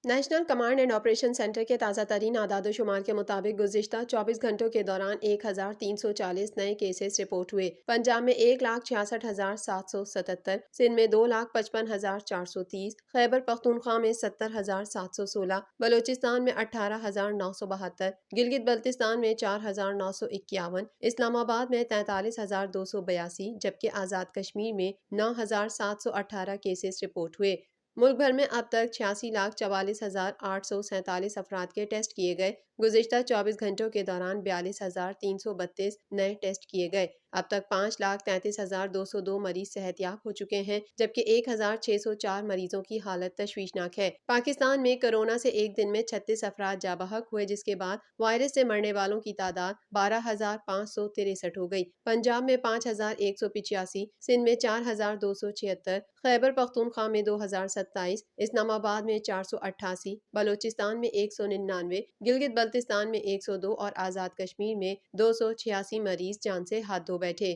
National command and operation centre کے تازہ ترین اعداد و شمار کے مطابق گزشتہ 24 گھنٹوں کے دوران 1340 نئے کیسز رپورٹ ہوئے۔ پنجاب میں 1,66,777، سندھ میں 2,55,430، خیبر پختونخوا میں 70,716، بلوچستان میں 18,972، گلگت بلتستان میں 4,951، اسلام آباد میں 43,282، جبکہ آزاد کشمیر میں 9,718 کیسز رپورٹ ہوئے۔ ملک بھر میں اب تک 86,44,847 افراد کے ٹیسٹ کیے گئے۔ گزشتہ 24 گھنٹوں کے دوران 42,332 نئے ٹیسٹ کیے گئے۔ اب تک 5,33,202 مریض صحت یاب ہو چکے ہیں، جبکہ 1,604 مریضوں کی حالت تشویشناک ہے۔ پاکستان میں کرونا سے ایک دن میں 36 افراد جاں بحق ہوئے، جس کے بعد وائرس سے مرنے والوں کی تعداد 12,563 ہو گئی۔ پنجاب میں 5,185، سندھ میں 4,276، خیبر پختونخوا میں 2,027، اسلام آباد میں 488، بلوچستان میں 199، گلگت بلتستان میں 102 اور آزاد کشمیر میں 286 مریض جان سے ہاتھ دھو بیٹھے۔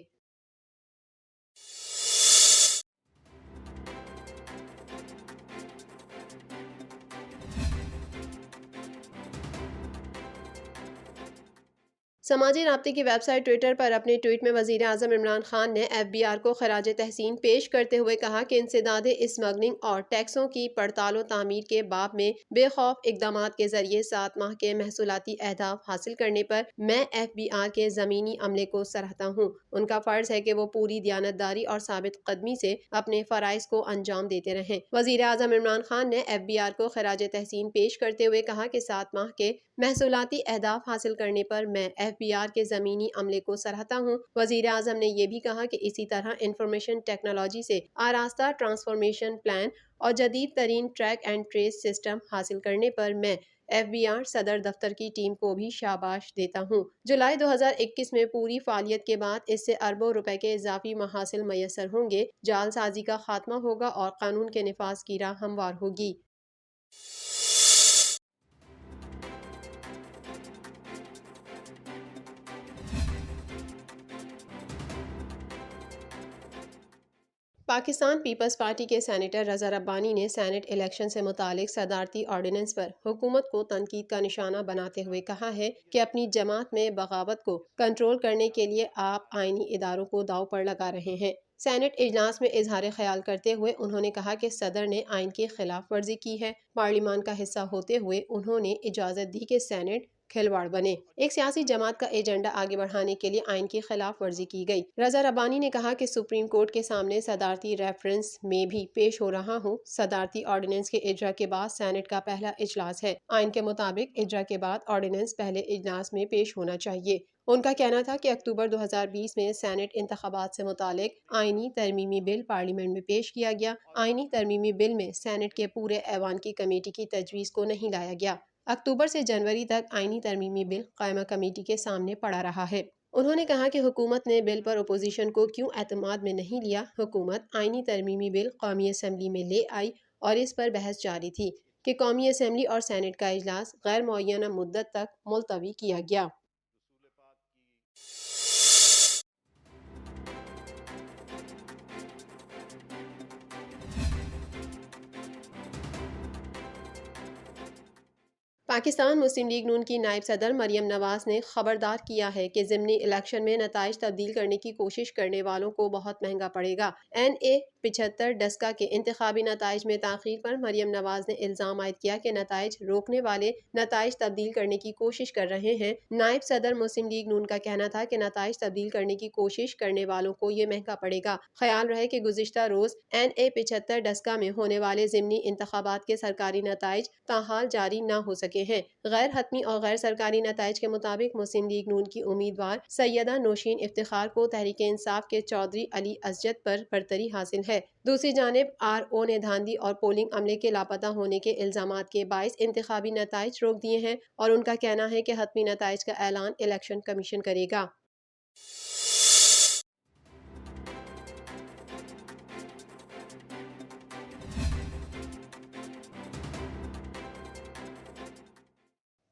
سماجی رابطے کی ویب سائٹ ٹویٹر پر اپنے ٹویٹ میں وزیر اعظم عمران خان نے ایف بی آر کو خراج تحسین پیش کرتے ہوئے کہا کہ انسداد اسمگلنگ اور ٹیکسوں کی پڑتال و تعمیر کے باب میں بے خوف اقدامات کے ذریعے 7 ماہ کے محصولاتی اہداف حاصل کرنے پر میں ایف بی آر کے زمینی عملے کو سراہتا ہوں۔ ان کا فرض ہے کہ وہ پوری دیانتداری اور ثابت قدمی سے اپنے فرائض کو انجام دیتے رہیں۔ وزیر اعظم عمران خان نے ایف بی آر کو خراج تحسین پیش کرتے ہوئے کہا کہ 7 ماہ کے محصولاتی اہداف حاصل کرنے پر میں ایف بی آر کے زمینی عملے کو سراہتا ہوں۔ وزیر اعظم نے یہ بھی کہا کہ اسی طرح انفارمیشن ٹیکنالوجی سے آراستہ ٹرانسفارمیشن پلان اور جدید ترین ٹریک اینڈ ٹریس سسٹم حاصل کرنے پر میں ایف بی آر صدر دفتر کی ٹیم کو بھی شاباش دیتا ہوں۔ جولائی 2021 میں پوری فعالیت کے بعد اس سے اربوں روپے کے اضافی محاصل میسر ہوں گے، جعل سازی کا خاتمہ ہوگا اور قانون کے نفاذ کی راہ ہموار ہوگی۔ پاکستان پیپلز پارٹی کے سینیٹر رضا ربانی نے سینٹ الیکشن سے متعلق صدارتی آرڈیننس پر حکومت کو تنقید کا نشانہ بناتے ہوئے کہا ہے کہ اپنی جماعت میں بغاوت کو کنٹرول کرنے کے لیے آپ آئینی اداروں کو داؤ پر لگا رہے ہیں۔ سینٹ اجلاس میں اظہار خیال کرتے ہوئے انہوں نے کہا کہ صدر نے آئین کی خلاف ورزی کی ہے۔ پارلیمان کا حصہ ہوتے ہوئے انہوں نے اجازت دی کہ سینٹ کھلواڑ بنے۔ ایک سیاسی جماعت کا ایجنڈا آگے بڑھانے کے لیے آئین کی خلاف ورزی کی گئی۔ رضا ربانی نے کہا کہ سپریم کورٹ کے سامنے صدارتی ریفرنس میں بھی پیش ہو رہا ہوں۔ صدارتی آرڈیننس کے اجرا کے بعد سینٹ کا پہلا اجلاس ہے۔ آئین کے مطابق اجرا کے بعد آرڈیننس پہلے اجلاس میں پیش ہونا چاہیے۔ ان کا کہنا تھا کہ اکتوبر 2020 میں سینٹ انتخابات سے متعلق آئینی ترمیمی بل پارلیمنٹ میں پیش کیا گیا۔ آئینی ترمیمی بل میں سینٹ کے پورے ایوان کی کمیٹی کی تجویز کو نہیں لایا گیا۔ اکتوبر سے جنوری تک آئینی ترمیمی بل قائمہ کمیٹی کے سامنے پڑا رہا ہے۔ انہوں نے کہا کہ حکومت نے بل پر اپوزیشن کو کیوں اعتماد میں نہیں لیا۔ حکومت آئینی ترمیمی بل قومی اسمبلی میں لے آئی اور اس پر بحث جاری تھی کہ قومی اسمبلی اور سینٹ کا اجلاس غیر معینہ مدت تک ملتوی کیا گیا۔ پاکستان مسلم لیگ نون کی نائب صدر مریم نواز نے خبردار کیا ہے کہ ضمنی الیکشن میں نتائج تبدیل کرنے کی کوشش کرنے والوں کو بہت مہنگا پڑے گا۔ NA 75 ڈسکا کے انتخابی نتائج میں تاخیر پر مریم نواز نے الزام عائد کیا کہ نتائج روکنے والے نتائج تبدیل کرنے کی کوشش کر رہے ہیں۔ نائب صدر مسلم لیگ نون کا کہنا تھا کہ نتائج تبدیل کرنے کی کوشش کرنے والوں کو یہ مہنگا پڑے گا۔ خیال رہے کہ گزشتہ روز NA 75 ڈسکا میں ہونے والے ضمنی انتخابات کے سرکاری نتائج تاحال جاری نہ ہو سکے ہیں۔ غیر حتمی اور غیر سرکاری نتائج کے مطابق مسلم لیگ نون کی امیدوار سیدہ نوشین افتخار کو تحریک انصاف کے چودھری علی اسجد پر برتری حاصل ہے۔ دوسری جانب RO نے دھاندلی اور پولنگ عملے کے لاپتہ ہونے کے الزامات کے باعث انتخابی نتائج روک دیے ہیں اور ان کا کہنا ہے کہ حتمی نتائج کا اعلان الیکشن کمیشن کرے گا۔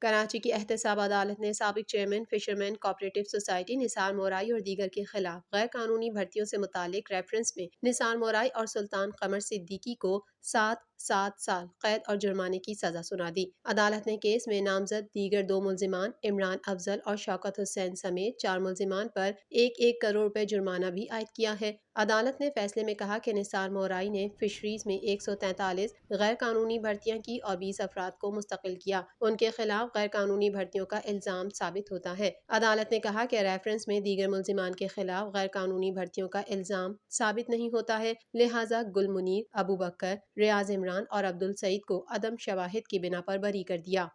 کراچی کی احتساب عدالت نے سابق چیئرمین فشرمین کوآپریٹو سوسائٹی نثار مورائی اور دیگر کے خلاف غیر قانونی بھرتیوں سے متعلق ریفرنس میں نثار مورائی اور سلطان قمر صدیقی کو 7 سال قید اور جرمانے کی سزا سنا دی۔ عدالت نے کیس میں نامزد دیگر 2 ملزمان عمران افضل اور شوکت حسین سمیت 4 ملزمان پر 1 کروڑ روپے جرمانہ بھی عائد کیا ہے۔ عدالت نے فیصلے میں کہا کہ نثار مورائی نے فشریز میں 143 غیر قانونی بھرتیاں کی اور 20 افراد کو مستقل کیا۔ ان کے خلاف غیر قانونی بھرتیوں کا الزام ثابت ہوتا ہے۔ عدالت نے کہا کہ ریفرنس میں دیگر ملزمان کے خلاف غیر قانونی بھرتیوں کا الزام ثابت نہیں ہوتا ہے، لہٰذا گل منیر، ابو بکر، ریاض عمران اور عبدالسعید کو عدم شواہد کی بنا پر بری کر دیا۔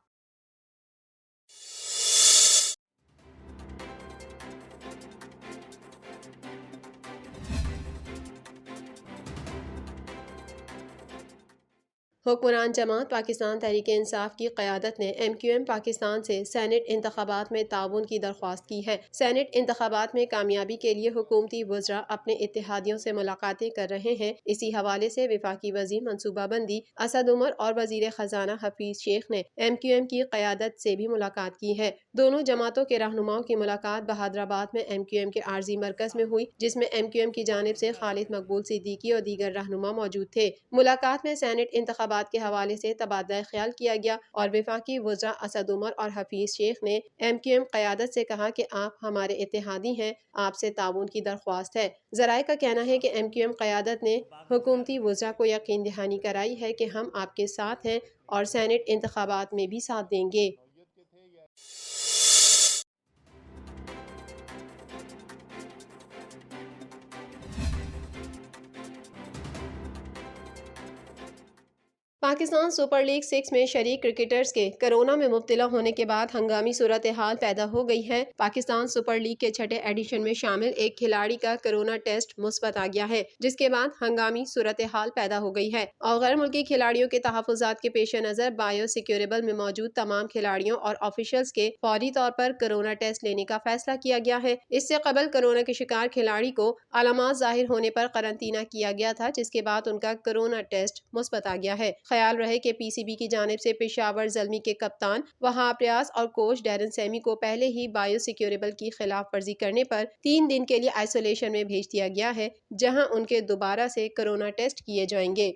حکمران جماعت پاکستان تحریک انصاف کی قیادت نے MQM پاکستان سے سینٹ انتخابات میں تعاون کی درخواست کی ہے۔ سینٹ انتخابات میں کامیابی کے لیے حکومتی وزراء اپنے اتحادیوں سے ملاقاتیں کر رہے ہیں۔ اسی حوالے سے وفاقی وزیر منصوبہ بندی اسد عمر اور وزیر خزانہ حفیظ شیخ نے MQM کی قیادت سے بھی ملاقات کی ہے۔ دونوں جماعتوں کے رہنماؤں کی ملاقات بہادرآباد میں MQM کے عارضی مرکز میں ہوئی، جس میں MQM کی جانب سے خالد مقبول صدیقی اور دیگر رہنما موجود تھے۔ ملاقات میں سینٹ انتخابات کے حوالے سے تبادلہ خیال کیا گیا اور وفاقی وزراء اسد عمر اور حفیظ شیخ نے MQM قیادت سے کہا کہ آپ ہمارے اتحادی ہیں، آپ سے تعاون کی درخواست ہے۔ ذرائع کا کہنا ہے کہ MQM قیادت نے حکومتی وزراء کو یقین دہانی کرائی ہے کہ ہم آپ کے ساتھ ہیں اور سینٹ انتخابات میں بھی ساتھ دیں گے۔ پاکستان سپر لیگ 6 میں شریک کرکٹرز کے کرونا میں مبتلا ہونے کے بعد ہنگامی صورتحال پیدا ہو گئی ہے۔ پاکستان سپر لیگ کے 6 ایڈیشن میں شامل ایک کھلاڑی کا کرونا ٹیسٹ مثبت آ گیا ہے، جس کے بعد ہنگامی صورتحال پیدا ہو گئی ہے اور غیر ملکی کھلاڑیوں کے تحفظات کے پیش نظر بایو سیکیوربل میں موجود تمام کھلاڑیوں اور آفیشلز کے فوری طور پر کرونا ٹیسٹ لینے کا فیصلہ کیا گیا ہے۔ اس سے قبل کرونا کے شکار کھلاڑی کو علامات ظاہر ہونے پر قرنطینہ کیا گیا تھا، جس کے بعد ان کا کرونا ٹیسٹ مثبت آ گیا ہے۔ خیال رہے کہ PCB کی جانب سے پشاور زلمی کے کپتان وہاب ریاض اور کوچ ڈیرن سیمی کو پہلے ہی بایو سیکیوربل کی خلاف ورزی کرنے پر 3 دن کے لیے آئسولیشن میں بھیج دیا گیا ہے، جہاں ان کے دوبارہ سے کرونا ٹیسٹ کیے جائیں گے۔